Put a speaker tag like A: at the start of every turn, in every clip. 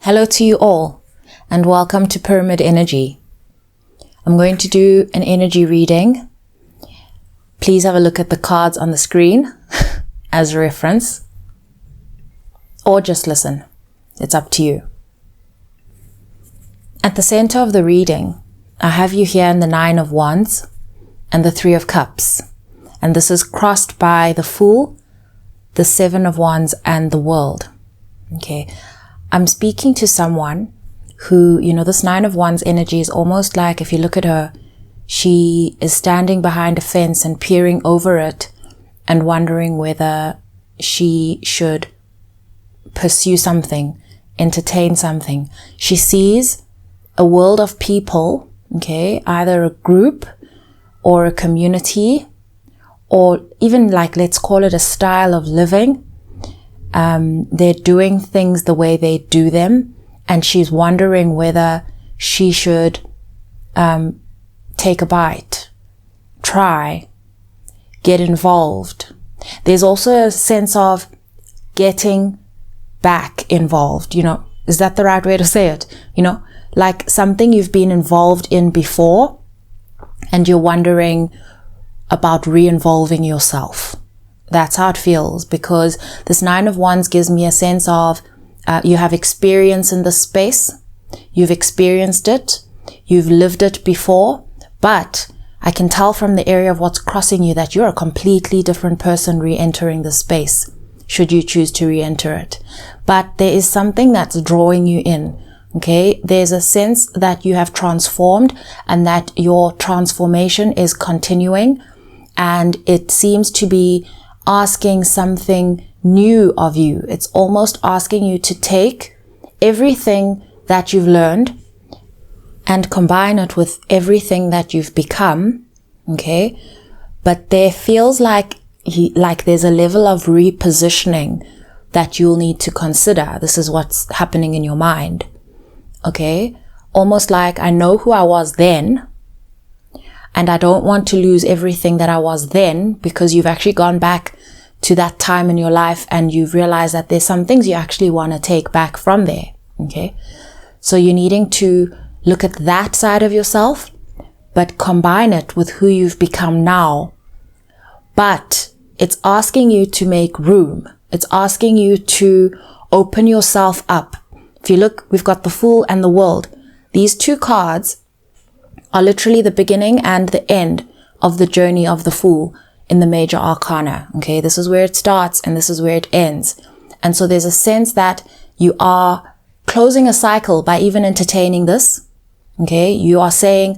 A: Hello to you all, and welcome to Pyramid Energy. I'm going to do an energy reading. Please have a look at the cards on the screen as a reference, or just listen. It's up to you. At the center of the reading, I have you here in the 9 of Wands and the 3 of Cups, and this is crossed by the Fool, the 7 of Wands, and the World. Okay. I'm speaking to someone who, this 9 of Wands energy is almost like, if you look at her, she is standing behind a fence and peering over it and wondering whether she should pursue something, entertain something. She sees a world of people, okay, either a group or a community, or even let's call it a style of living. They're doing things the way they do them, and she's wondering whether she should take a bite, try, get involved. There's also a sense of getting back involved, is that the right way to say it? Like something you've been involved in before and you're wondering about re-involving yourself. That's how it feels, because this 9 of Wands gives me a sense of you have experience in this space, you've experienced it, you've lived it before, but I can tell from the area of what's crossing you that you're a completely different person re-entering the space, should you choose to re-enter it. But there is something that's drawing you in, okay? There's a sense that you have transformed and that your transformation is continuing, and it seems to be asking something new of you. It's almost asking you to take everything that you've learned and combine it with everything that you've become, okay? But there feels like there's a level of repositioning that you'll need to consider. This is what's happening in your mind, okay? Almost like, I know who I was then, and I don't want to lose everything that I was then, because you've actually gone back to that time in your life and you've realized that there's some things you actually want to take back from there. Okay. So you're needing to look at that side of yourself, but combine it with who you've become now. But it's asking you to make room. It's asking you to open yourself up. If you look, we've got the Fool and the World. These two cards are literally the beginning and the end of the journey of the Fool in the major arcana. Okay, this is where it starts and this is where it ends. And so there's a sense that you are closing a cycle by even entertaining this. Okay, you are saying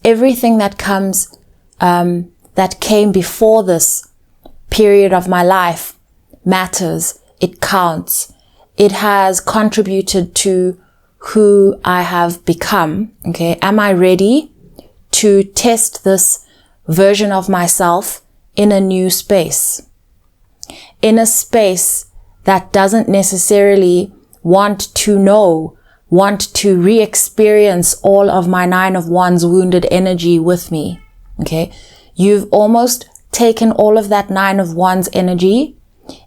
A: everything that comes, that came before this period of my life matters. It counts. It has contributed to who I have become. Okay, am I ready to test this version of myself in a new space? In a space that doesn't necessarily want to re-experience all of my 9 of Wands wounded energy with me. Okay, you've almost taken all of that 9 of Wands energy.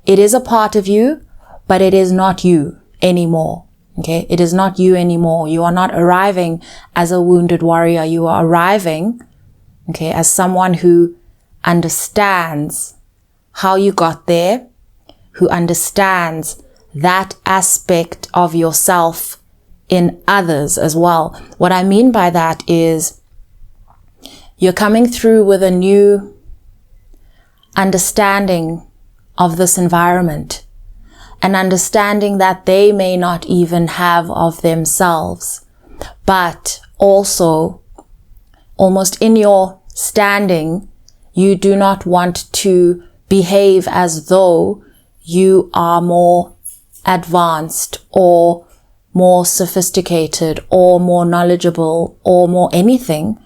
A: It is a part of you, but it is not you anymore. Okay, it is not you anymore. You are not arriving as a wounded warrior. You are arriving, okay, as someone who understands how you got there, who understands that aspect of yourself in others as well. What I mean by that is you're coming through with a new understanding of this environment, an understanding that they may not even have of themselves, but also almost in your standing, you do not want to behave as though you are more advanced or more sophisticated or more knowledgeable or more anything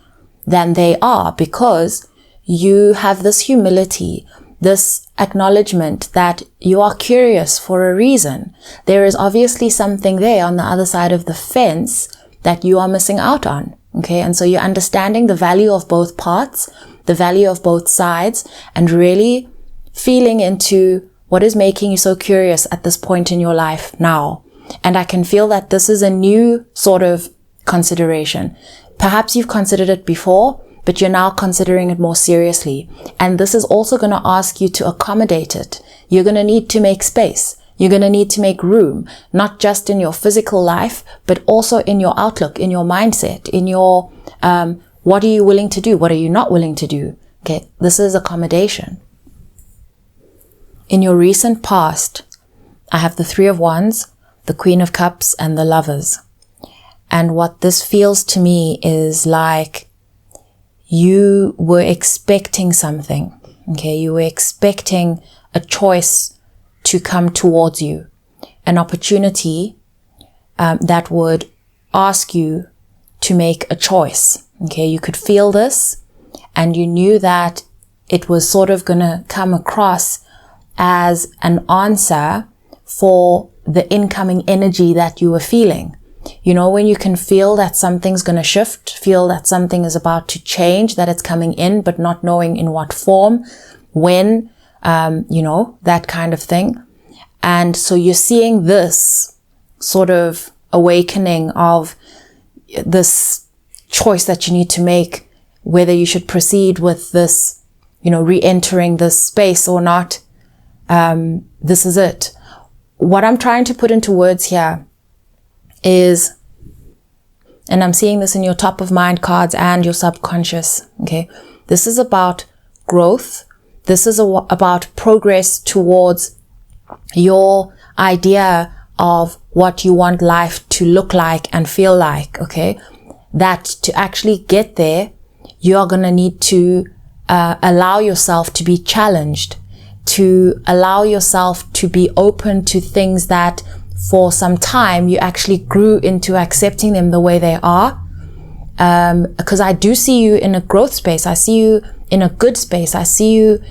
A: than they are, because you have this humility, this acknowledgement that you are curious for a reason. There is obviously something there on the other side of the fence that you are missing out on. Okay. And so you're understanding the value of both parts, the value of both sides, and really feeling into what is making you so curious at this point in your life now. And I can feel that this is a new sort of consideration. Perhaps you've considered it before, but you're now considering it more seriously. And this is also going to ask you to accommodate it. You're going to need to make space. You're going to need to make room, not just in your physical life, but also in your outlook, in your mindset, in your, what are you willing to do? What are you not willing to do? Okay. This is accommodation. In your recent past, I have the Three of Wands, the Queen of Cups, and the Lovers. And what this feels to me is like you were expecting something. Okay. You were expecting a choice to come towards you, an opportunity that would ask you to make a choice. Okay. You could feel this and you knew that it was sort of going to come across as an answer for the incoming energy that you were feeling. You know, when you can feel that something's going to shift, feel that something is about to change, that it's coming in, but not knowing in what form, when, that kind of thing. And so you're seeing this sort of awakening of this choice that you need to make, whether you should proceed with this, re-entering this space or not. This is it. What I'm trying to put into words here is, and I'm seeing this in your top of mind cards and your subconscious. Okay. This is about growth. This is about progress towards your idea of what you want life to look like and feel like. Okay. That to actually get there, you're going to need to allow yourself to be challenged, to allow yourself to be open to things that for some time you actually grew into accepting them the way they are. Because I do see you in a growth space. I see you in a good space. I see you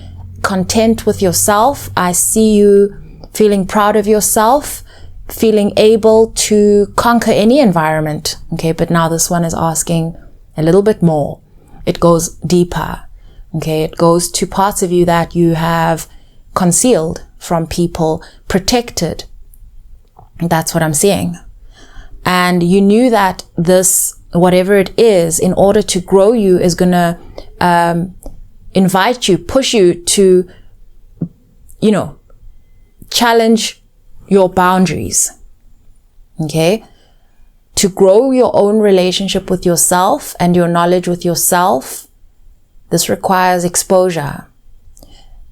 A: content with yourself. I see you feeling proud of yourself, feeling able to conquer any environment. Okay. But now this one is asking a little bit more. It goes deeper. Okay. It goes to parts of you that you have concealed from people, protected. That's what I'm seeing. And you knew that this, whatever it is, in order to grow you, is going to invite you, push you to, challenge your boundaries. Okay? To grow your own relationship with yourself and your knowledge with yourself, this requires exposure.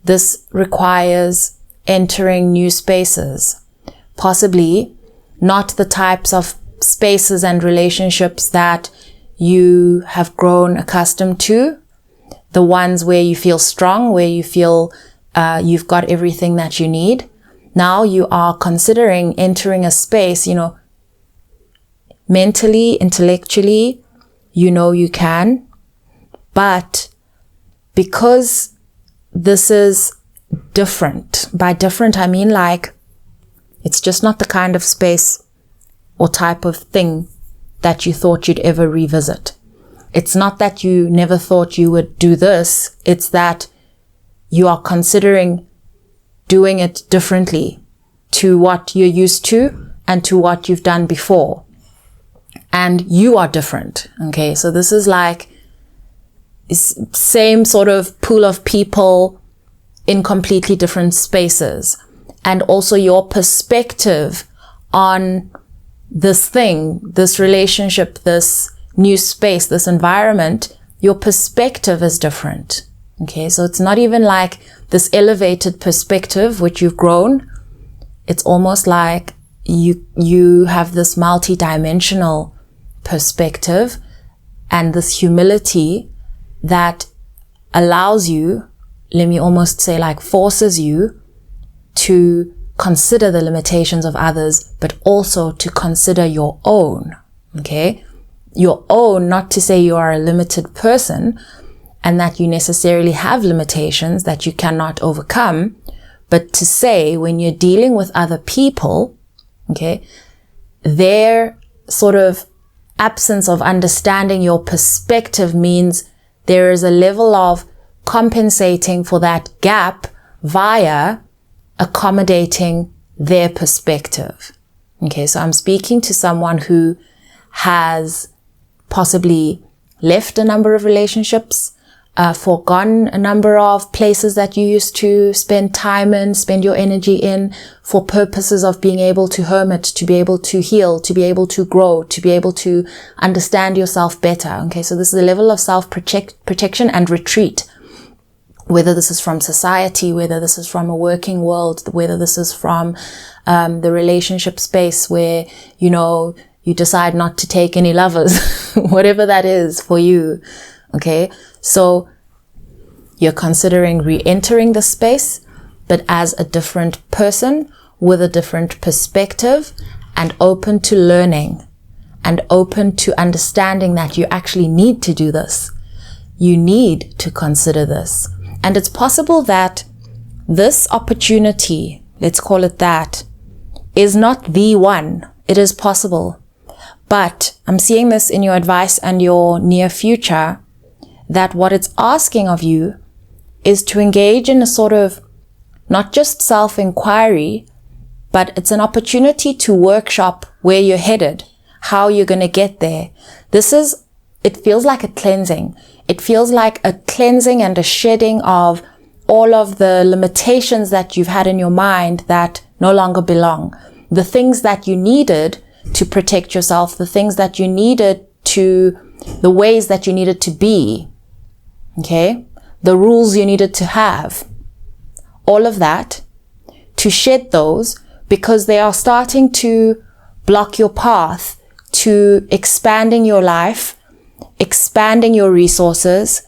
A: This requires entering new spaces. Possibly not the types of spaces and relationships that you have grown accustomed to. The ones where you feel strong, where you feel you've got everything that you need. Now you are considering entering a space, mentally, intellectually, you can. But because this is different, by different, I mean like, it's just not the kind of space or type of thing that you thought you'd ever revisit. It's not that you never thought you would do this. It's that you are considering doing it differently to what you're used to and to what you've done before. And you are different. Okay. So this is like same sort of pool of people in completely different spaces. And also your perspective on this thing, this relationship, this new space, this environment, your perspective is different. Okay. So it's not even like this elevated perspective, which you've grown. It's almost like you have this multi-dimensional perspective and this humility that allows you, let me almost say like forces you to consider the limitations of others, but also to consider your own. Okay. Your own, not to say you are a limited person and that you necessarily have limitations that you cannot overcome, but to say when you're dealing with other people, okay, their sort of absence of understanding your perspective means there is a level of compensating for that gap via accommodating their perspective. Okay, so I'm speaking to someone who has possibly left a number of relationships, forgone a number of places that you used to spend time in, spend your energy in, for purposes of being able to hermit, to be able to heal, to be able to grow, to be able to understand yourself better. Okay, so this is a level of self-protection and retreat. Whether this is from society, whether this is from a working world, whether this is from the relationship space where, you know, you decide not to take any lovers, whatever that is for you. Okay, so you're considering re-entering the space, but as a different person with a different perspective, and open to learning and open to understanding that you actually need to do this. You need to consider this. And it's possible that this opportunity, let's call it that, is not the one. It is possible. But I'm seeing this in your advice and your near future, that what it's asking of you is to engage in a sort of not just self-inquiry, but it's an opportunity to workshop where you're headed, how you're going to get there. It feels like a cleansing. It feels like a cleansing and a shedding of all of the limitations that you've had in your mind that no longer belong. The things that you needed to protect yourself, the things that you needed to, the ways that you needed to be, okay? The rules you needed to have. All of that, to shed those, because they are starting to block your path to expanding your life, expanding your resources,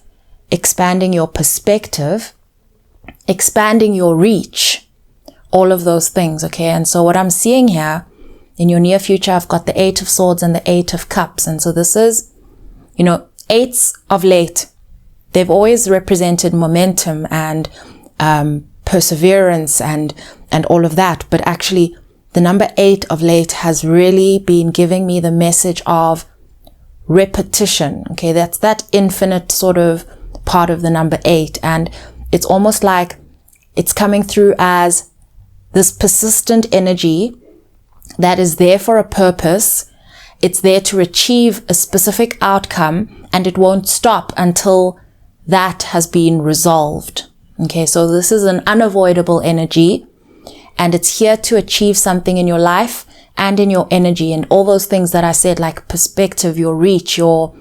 A: expanding your perspective, expanding your reach, all of those things, okay? And so what I'm seeing here, in your near future, I've got the 8 of Swords and the 8 of Cups. And so this is, you know, 8s of late, they've always represented momentum and perseverance and all of that. But actually, the number 8 of late has really been giving me the message of repetition. Okay, that's that infinite sort of part of the number 8. And it's almost like it's coming through as this persistent energy that is there for a purpose. It's there to achieve a specific outcome, and it won't stop until that has been resolved. Okay, so this is an unavoidable energy, and it's here to achieve something in your life and in your energy, and all those things that I said, like perspective, your reach, all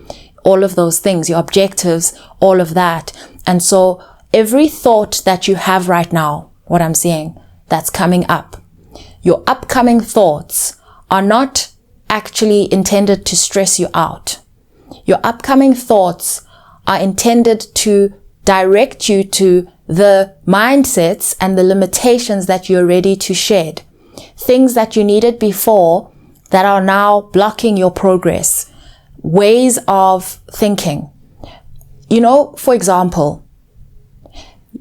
A: of those things, your objectives, all of that. And so every thought that you have right now, what I'm seeing, that's coming up, your upcoming thoughts are not actually intended to stress you out. Your upcoming thoughts are intended to direct you to the mindsets and the limitations that you're ready to shed. Things that you needed before that are now blocking your progress. Ways of thinking. You know, for example,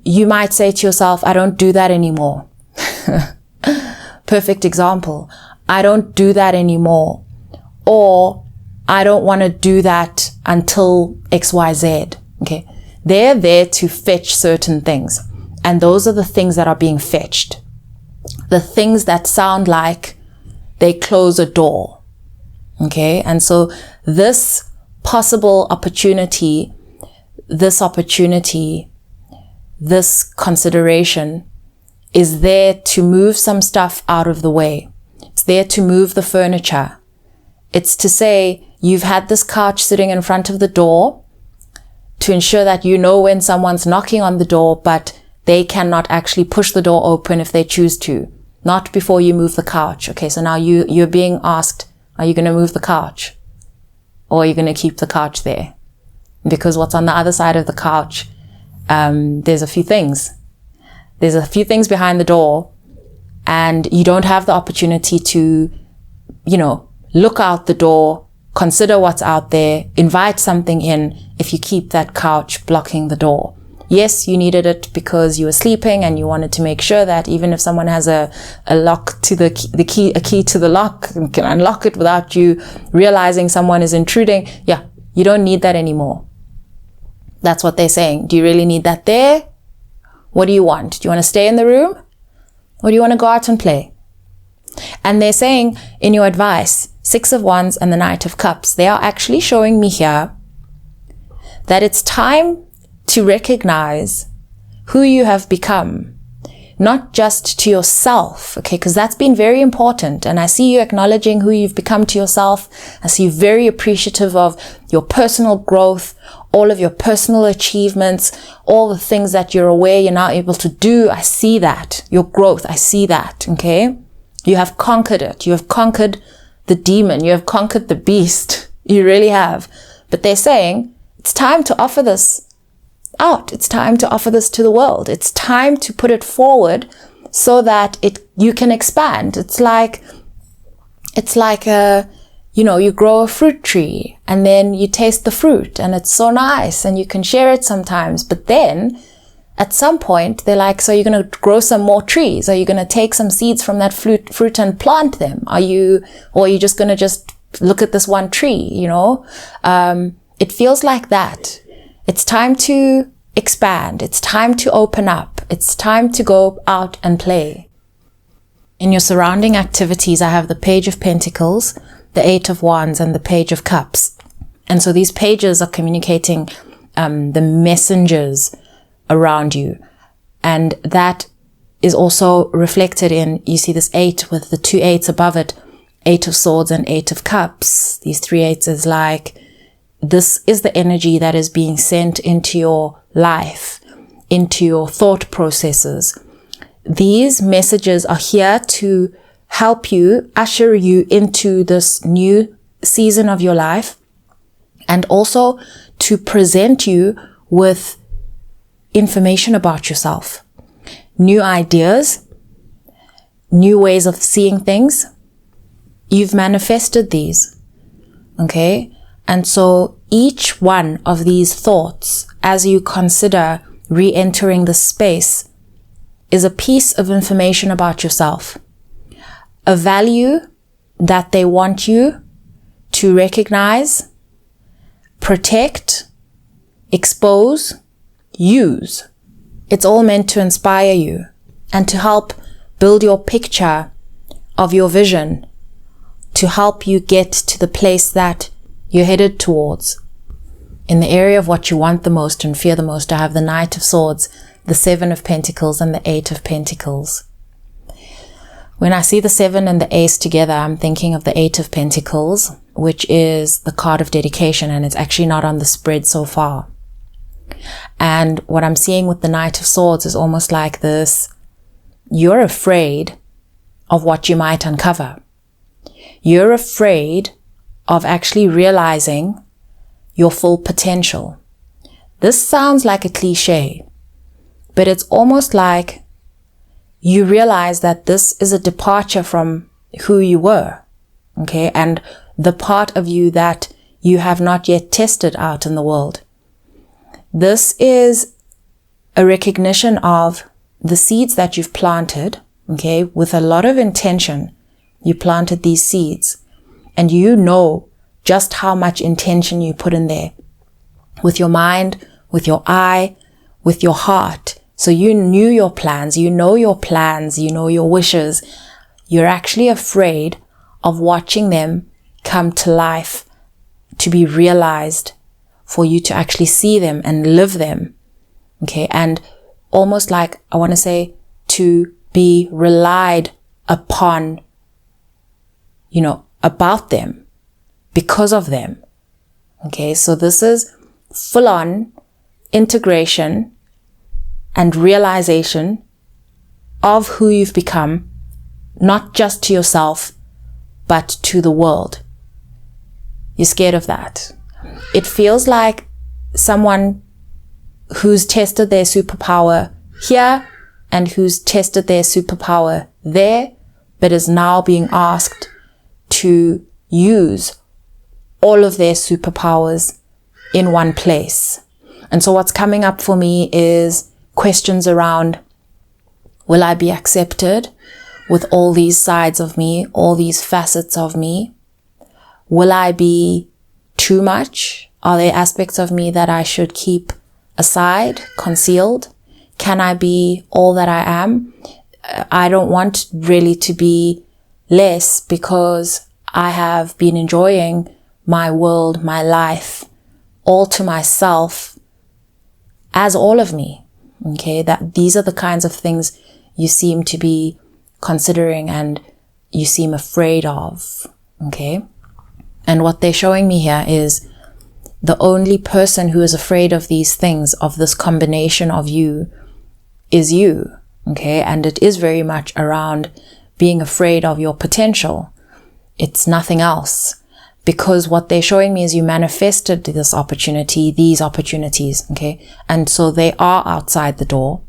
A: you might say to yourself, I don't do that anymore. Perfect example. I don't do that anymore. Or I don't want to do that until XYZ. Okay. They're there to fetch certain things. And those are the things that are being fetched. The things that sound like they close a door. Okay. And so this possible opportunity, this consideration is there to move some stuff out of the way. It's there to move the furniture. It's to say, you've had this couch sitting in front of the door to ensure that you know when someone's knocking on the door, but they cannot actually push the door open if they choose to. Not before you move the couch. Okay, so now you're being asked, are you going to move the couch? Or are you going to keep the couch there? Because what's on the other side of the couch, there's a few things. There's a few things behind the door, and you don't have the opportunity to, look out the door, consider what's out there, invite something in if you keep that couch blocking the door. Yes, you needed it because you were sleeping and you wanted to make sure that even if someone has a lock to a key to the lock, and can unlock it without you realizing someone is intruding. Yeah, you don't need that anymore. That's what they're saying. Do you really need that there? What do you want? Do you want to stay in the room? Or do you want to go out and play? And they're saying in your advice, 6 of Wands and the Knight of Cups, they are actually showing me here that it's time to recognize who you have become, not just to yourself, okay, because that's been very important. And I see you acknowledging who you've become to yourself. I see you very appreciative of your personal growth, all of your personal achievements, all the things that you're aware you're now able to do. I see that. Your growth, I see that, okay? You have conquered it. You have conquered the demon. You have conquered the beast. You really have. But they're saying, it's time to offer this out. It's time to offer this to the world. It's time to put it forward so that you can expand. It's like you grow a fruit tree and then you taste the fruit and it's so nice and you can share it sometimes. But then at some point they're like, so you're going to grow some more trees? Are you going to take some seeds from that fruit and plant them? Or are you just going to just look at this one tree, It feels like that. It's time to expand. It's time to open up. It's time to go out and play. In your surrounding activities, I have the Page of Pentacles, the 8 of Wands, and the Page of Cups. And so these pages are communicating the messengers around you. And that is also reflected in, you see this 8 with the 2 8s above it, 8 of Swords and 8 of Cups. These 3 8s is like, this is the energy that is being sent into your life, into your thought processes. These messages are here to help you, usher you into this new season of your life, and also to present you with information about yourself, new ideas, new ways of seeing things. You've manifested these, okay? And so each one of these thoughts, as you consider re-entering the space, is a piece of information about yourself, a value that they want you to recognize, protect, expose, use. It's all meant to inspire you and to help build your picture of your vision, to help you get to the place that you're headed towards. In the area of what you want the most and fear the most, I have the Knight of Swords, the 7 of Pentacles, and the 8 of Pentacles. When I see the 7 and the Ace together, I'm thinking of the 8 of Pentacles, which is the card of dedication, and it's actually not on the spread so far. And what I'm seeing with the Knight of Swords is almost like this: you're afraid of what you might uncover. You're afraid of actually realizing your full potential. This sounds like a cliche, but it's almost like you realize that this is a departure from who you were, okay? And the part of you that you have not yet tested out in the world. This is a recognition of the seeds that you've planted, okay? With a lot of intention, you planted these seeds. And you know just how much intention you put in there with your mind, with your eye, with your heart. So you knew your plans, you know your plans, you know your wishes. You're actually afraid of watching them come to life, to be realized, for you to actually see them and live them. Okay. And almost like, I want to say, to be relied upon, about them, because of them. Okay, so this is full-on integration and realization of who you've become, not just to yourself, but to the world. You're scared of that. It feels like someone who's tested their superpower here and who's tested their superpower there, but is now being asked to use all of their superpowers in one place. And so what's coming up for me is questions around, will I be accepted with all these sides of me, all these facets of me? Will I be too much? Are there aspects of me that I should keep aside, concealed? Can I be all that I am? I don't want really to be less because I have been enjoying my world, my life, all to myself as all of me. Okay, that these are the kinds of things you seem to be considering and you seem afraid of. Okay, and what they're showing me here is the only person who is afraid of these things, of this combination of you, is you. Okay, and it is very much around being afraid of your potential. It's nothing else. Because what they're showing me is you manifested this opportunity, these opportunities, okay? And so they are outside the door.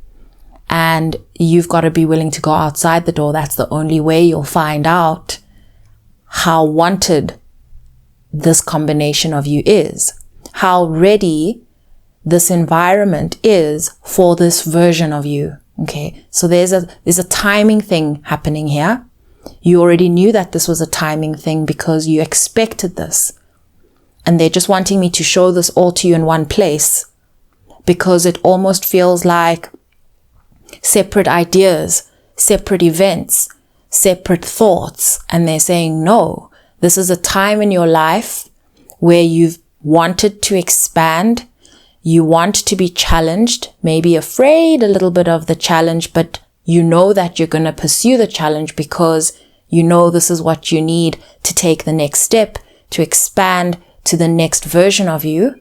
A: And you've got to be willing to go outside the door. That's the only way you'll find out how wanted this combination of you is. How ready this environment is for this version of you, okay? So there's a timing thing happening here. You already knew that this was a timing thing because you expected this. And they're just wanting me to show this all to you in one place because it almost feels like separate ideas, separate events, separate thoughts. And they're saying, no, this is a time in your life where you've wanted to expand. You want to be challenged, maybe afraid a little bit of the challenge, but you know that you're going to pursue the challenge because you know this is what you need to take the next step, to expand to the next version of you.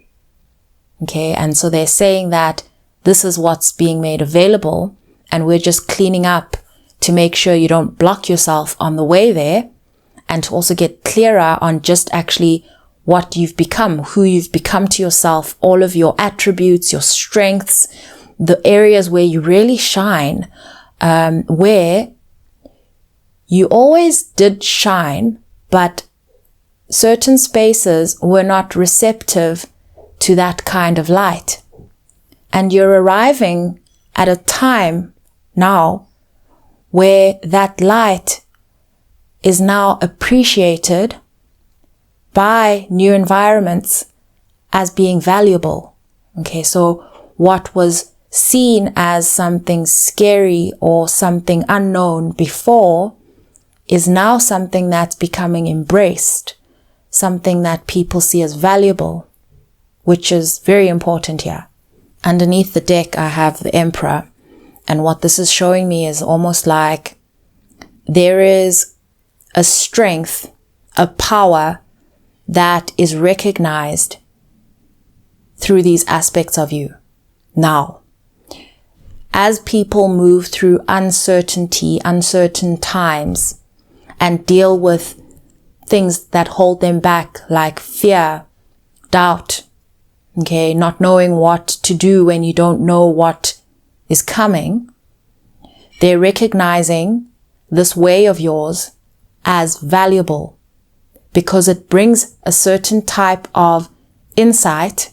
A: Okay, and so they're saying that this is what's being made available, and we're just cleaning up to make sure you don't block yourself on the way there, and to also get clearer on just actually what you've become, who you've become to yourself, all of your attributes, your strengths, the areas where you really shine, where you always did shine, but certain spaces were not receptive to that kind of light. And you're arriving at a time now where that light is now appreciated by new environments as being valuable. Okay, so what was seen as something scary or something unknown before is now something that's becoming embraced, something that people see as valuable, which is very important here. Underneath the deck, I have the Emperor, and what this is showing me is almost like there is a strength, a power that is recognized through these aspects of you now. As people move through uncertainty, uncertain times, and deal with things that hold them back, like fear, doubt, okay, not knowing what to do when you don't know what is coming, they're recognizing this way of yours as valuable because it brings a certain type of insight,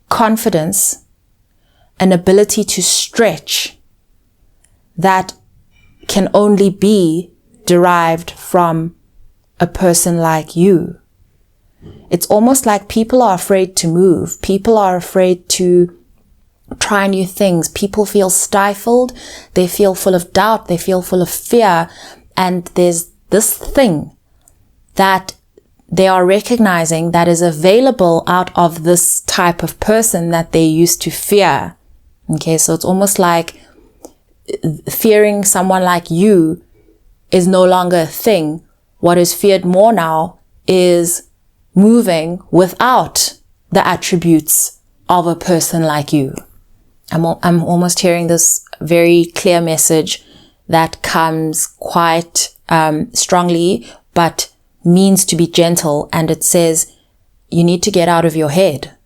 A: confidence, an ability to stretch that can only be derived from a person like you. It's almost like people are afraid to move. People are afraid to try new things. People feel stifled. They feel full of doubt. They feel full of fear. And there's this thing that they are recognizing that is available out of this type of person that they used to fear. Okay, so it's almost like fearing someone like you is no longer a thing. What is feared more now is moving without the attributes of a person like you. I'm almost hearing this very clear message that comes quite strongly, but means to be gentle. And it says, you need to get out of your head.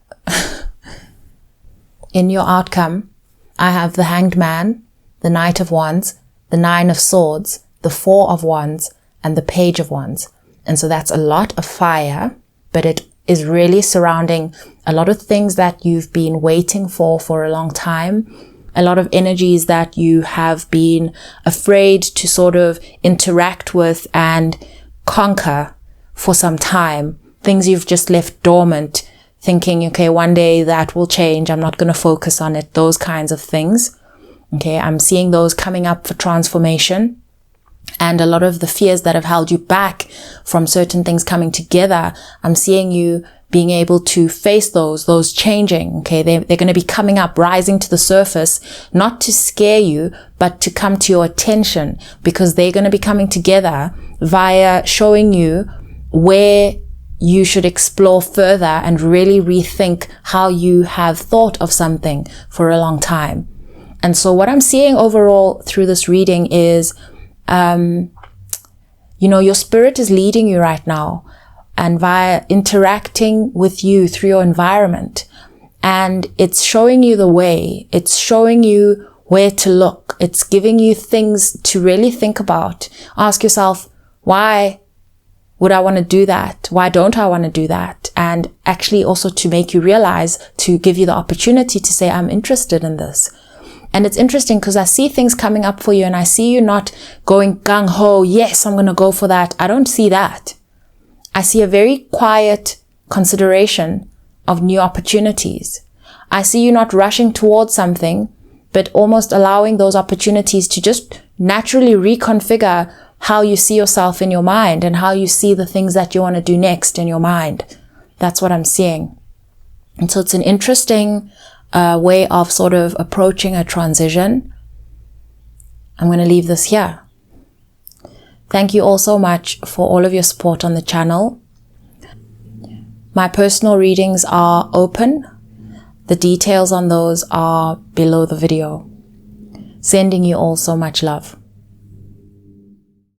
A: In your outcome, I have the Hanged Man, the Knight of Wands, the Nine of Swords, the Four of Wands, and the Page of Wands. And so that's a lot of fire, but it is really surrounding a lot of things that you've been waiting for a long time, a lot of energies that you have been afraid to sort of interact with and conquer for some time, things you've just left dormant, thinking, okay, one day that will change, I'm not going to focus on it, those kinds of things. Okay, I'm seeing those coming up for transformation. And a lot of the fears that have held you back from certain things coming together, I'm seeing you being able to face those changing, okay? They're going to be coming up, rising to the surface, not to scare you, but to come to your attention, because they're going to be coming together via showing you where you should explore further and really rethink how you have thought of something for a long time. And so what I'm seeing overall through this reading is, your spirit is leading you right now, and via interacting with you through your environment. And it's showing you the way. It's showing you where to look. It's giving you things to really think about. Ask yourself, why would I want to do that? Why don't I want to do that? And actually also to make you realize, to give you the opportunity to say, I'm interested in this. And it's interesting because I see things coming up for you, and I see you not going gung-ho, yes, I'm going to go for that. I don't see that. I see a very quiet consideration of new opportunities. I see you not rushing towards something, but almost allowing those opportunities to just naturally reconfigure how you see yourself in your mind and how you see the things that you want to do next in your mind. That's what I'm seeing. And so it's an interesting way of sort of approaching a transition. I'm going to leave this here. Thank you all so much for all of your support on the channel. My personal readings are open. The details on those are below the video. Sending you all so much love.